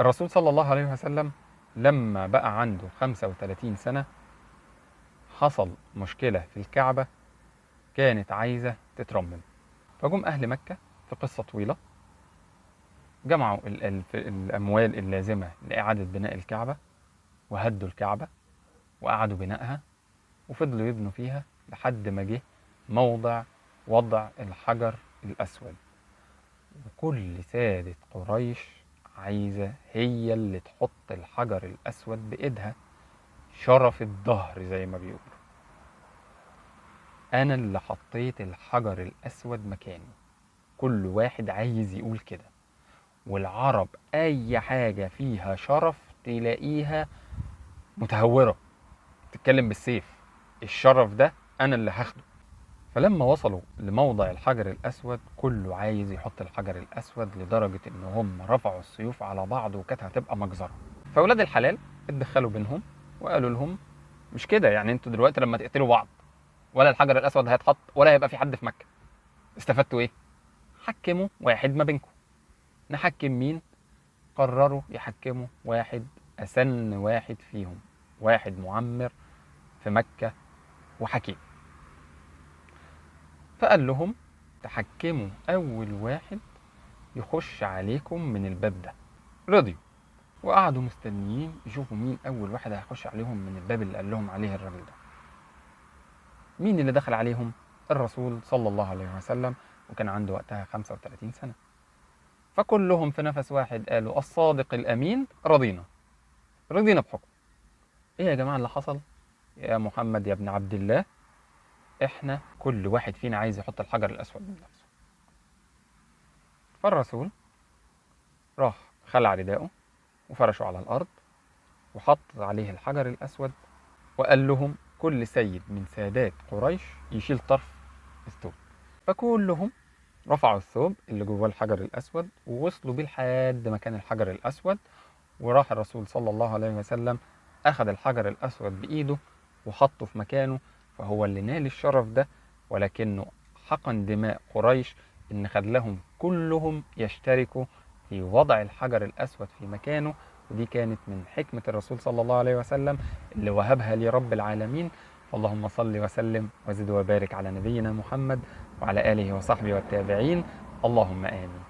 الرسول صلى الله عليه وسلم لما بقى عنده 35 سنة حصل مشكلة في الكعبة كانت عايزة تترمم. فجم أهل مكة في قصة طويلة جمعوا الأموال اللازمة لإعادة بناء الكعبة، وهدوا الكعبة وقعدوا بنائها وفضلوا يبنوا فيها لحد ما جه موضع وضع الحجر الأسود. وكل سادة قريش عايزة هي اللي تحط الحجر الأسود بإيدها، شرف الظهر زي ما بيقولوا. أنا اللي حطيت الحجر الأسود مكاني. كل واحد عايز يقول كده. والعرب أي حاجة فيها شرف تلاقيها متهورة، تتكلم بالسيف. الشرف ده أنا اللي هاخده. فلما وصلوا لموضع الحجر الأسود كله عايز يحط الحجر الأسود، لدرجة إن هم رفعوا السيوف على بعض وكانت هتبقى مجزرة. فأولاد الحلال اتدخلوا بينهم وقالوا لهم مش كده، يعني انتوا دلوقتي لما تقتلوا بعض ولا الحجر الأسود هيتحط ولا هيبقى في حد في مكة، استفدتوا إيه؟ حكموا واحد ما بينكم. نحكم مين؟ قرروا يحكموا واحد أسن واحد فيهم، واحد معمر في مكة وحكيم. فقال لهم تحكموا أول واحد يخش عليكم من الباب ده. رضيوا وقعدوا مستنيين يشوفوا مين أول واحد هيخش عليهم من الباب اللي قال لهم عليه الراجل ده. مين اللي دخل عليهم؟ الرسول صلى الله عليه وسلم، وكان عنده وقتها 35 سنة. فكلهم في نفس واحد قالوا الصادق الأمين رضينا بحكم. إيه يا جماعة اللي حصل؟ يا محمد يا ابن عبد الله، إحنا كل واحد فينا عايز يحط الحجر الأسود من نفسه. فالرسول راح خلع رداءه وفرشه على الأرض وحط عليه الحجر الأسود، وقال لهم كل سيد من سادات قريش يشيل طرف الثوب. فكلهم رفعوا الثوب اللي جواه الحجر الأسود ووصلوا بيه لحد مكان الحجر الأسود. وراح الرسول صلى الله عليه وسلم أخذ الحجر الأسود بإيده وحطه في مكانه، فهو اللي نال الشرف ده، ولكنه حقن دماء قريش إن خلاهم كلهم يشتركوا في وضع الحجر الأسود في مكانه. ودي كانت من حكمة الرسول صلى الله عليه وسلم اللي وهبها لرب العالمين. اللهم صل وسلم وزد وبارك على نبينا محمد وعلى آله وصحبه والتابعين. اللهم آمين.